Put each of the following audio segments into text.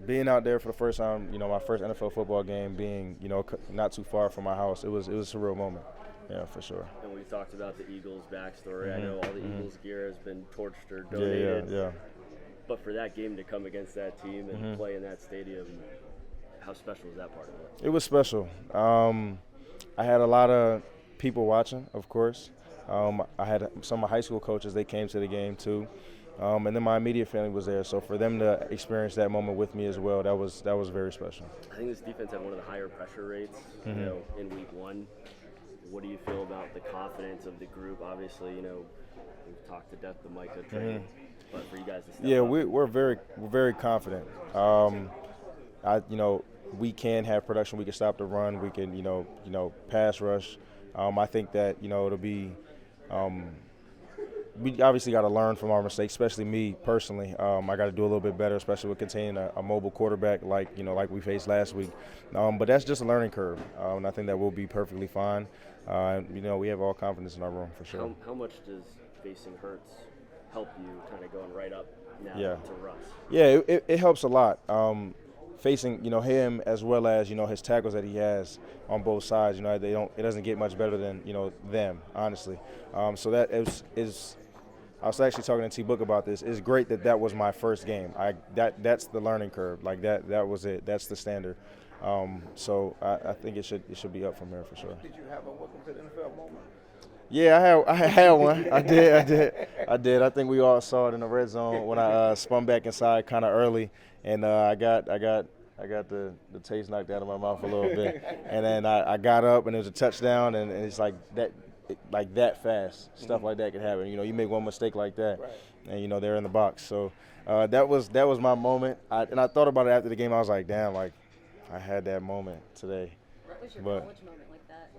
being out there for the first time, my first NFL football game being, not too far from my house, it was a surreal moment. Yeah, for sure. And we talked about the Eagles backstory. I Mm-hmm. know all the Mm-hmm. Eagles gear has been torched or Yeah, donated. yeah. But for that game to come against that team and Mm-hmm. play in that stadium, how special was that part of it? It was special. I had a lot of people watching, of course. I had some of my high school coaches, they came to the game too. And then my immediate family was there. So for them to experience that moment with me as well, that was very special. I think this defense had one of the higher pressure rates, in week one. What do you feel about the confidence of the group? Obviously, we've talked to death the Micah trade, but for you guys to step Yeah, up. we're very confident. We can have production. We can stop the run. We can, pass rush. I think that, it'll be. We obviously got to learn from our mistakes, especially me personally. I got to do a little bit better, especially with containing a mobile quarterback like we faced last week. But that's just a learning curve, and I think that we'll be perfectly fine. We have all confidence in our room for sure. How much does facing Hurts help you kind of going right up now Yeah. to Russ? Yeah, it helps a lot. Facing him as well as his tackles that he has on both sides. It doesn't get much better than them, honestly. So that is. I was actually talking to T Book about this. It's great that was my first game. That's the learning curve. Like that was it. That's the standard. So I think it should be up from there for sure. Did you have a welcome to the NFL moment? Yeah, I had one. I did. I think we all saw it in the red zone when I spun back inside kind of early, and I got the taste knocked out of my mouth a little bit, and then I got up and it was a touchdown, and it's like that fast. Stuff like that can happen. You make one mistake like that, and they're in the box. So that was my moment. And I thought about it after the game. I was like, damn, like I had that moment today. What was your But- college moment like that?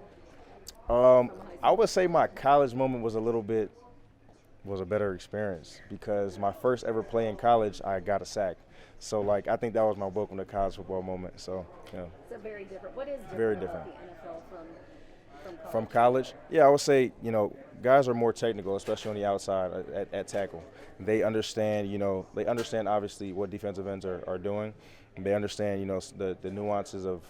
I would say my college moment was a better experience because my first ever play in college, I got a sack. So I think that was my welcome to college football moment. So So very different. What is different Very about different. the NFL from college? from college, yeah, I would say guys are more technical, especially on the outside at tackle. They understand obviously what defensive ends are doing. They understand the nuances of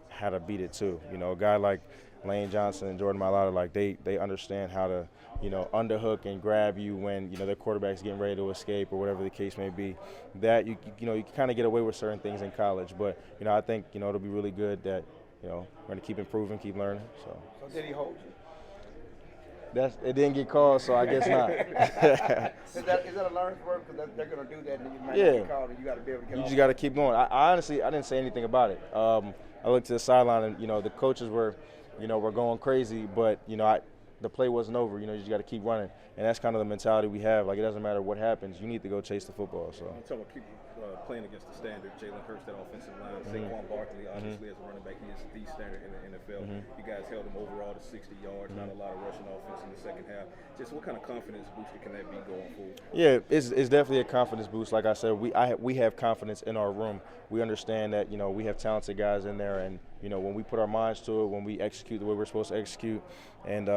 how to beat it too. A guy like Lane Johnson and Jordan Mailata, they understand how to underhook and grab you when their quarterback's getting ready to escape or whatever the case may be. That you kind of get away with certain things in college, but I think it'll be really good that we're going to keep improving, keep learning. So Did he hold you? it didn't get called, so I guess not. Is that a learning curve? Because they're going to do that, and you might Yeah. not get called, and you got to be able to get You off. just got to keep going. I honestly didn't say anything about it. I looked to the sideline and the coaches were going crazy, but the play wasn't over. You just got to keep running, and that's kind of the mentality we have. It doesn't matter what happens, you need to go chase the football. So. You talk about keep playing against the standard. Jalen Hurts, that offensive line. Saquon Barkley, obviously as a running back, he is the standard in the NFL. You guys held him overall to 60 yards. Not a lot of rushing offense in the second half. Just what kind of confidence booster can that be going forward? Yeah, it's definitely a confidence boost. Like I said, we have confidence in our room. We understand that we have talented guys in there, and when we put our minds to it, when we execute the way we're supposed to execute, and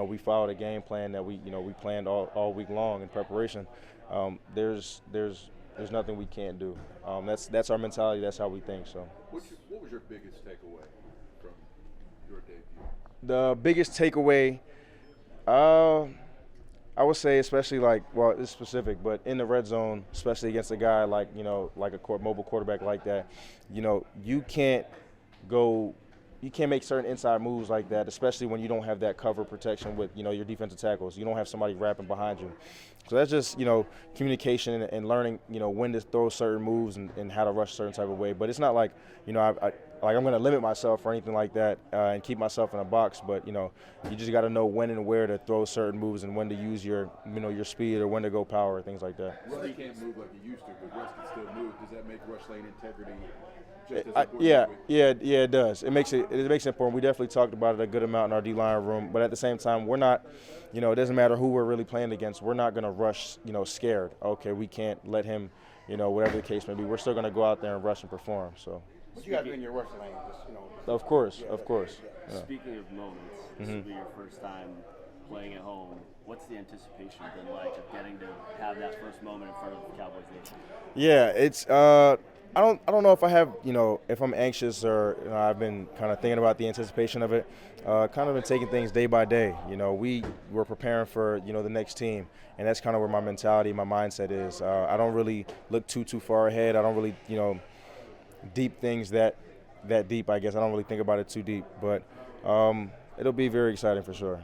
we followed a game plan that we planned all week long in preparation. There's nothing we can't do. That's our mentality. That's how we think. So. What was your biggest takeaway from your debut? The biggest takeaway, I would say, especially it's specific, but in the red zone, especially against a guy like a mobile quarterback like that, you can't make certain inside moves like that, especially when you don't have that cover protection with your defensive tackles. You don't have somebody wrapping behind you. So that's just communication and learning when to throw certain moves and how to rush a certain type of way. But it's not like I'm going to limit myself or anything like that and keep myself in a box. But you just got to know when and where to throw certain moves and when to use your your speed or when to go power, things like that. Russ can't move like he used to, but Russ can still move. Does that make rush lane integrity just as important? Yeah, it does. It makes it important. We definitely talked about it a good amount in our D-line room, but at the same time, we're not, it doesn't matter who we're really playing against. We're not going to rush, scared. Okay, we can't let him, whatever the case may be. We're still going to go out there and rush and perform. So. But you got to be in your rush lane, just Of course. Yeah. Speaking of moments, this will be your first time playing at home. What's the anticipation been like of getting to have that first moment in front of the Cowboys Nation? Yeah, I don't know if I have, if I'm anxious or I've been kind of thinking about the anticipation of it. Kind of been taking things day by day. We were preparing for, the next team, and that's kind of where my mentality, my mindset is. I don't really look too far ahead. I don't really, deep things that deep, I guess. I don't really think about it too deep, but it'll be very exciting for sure.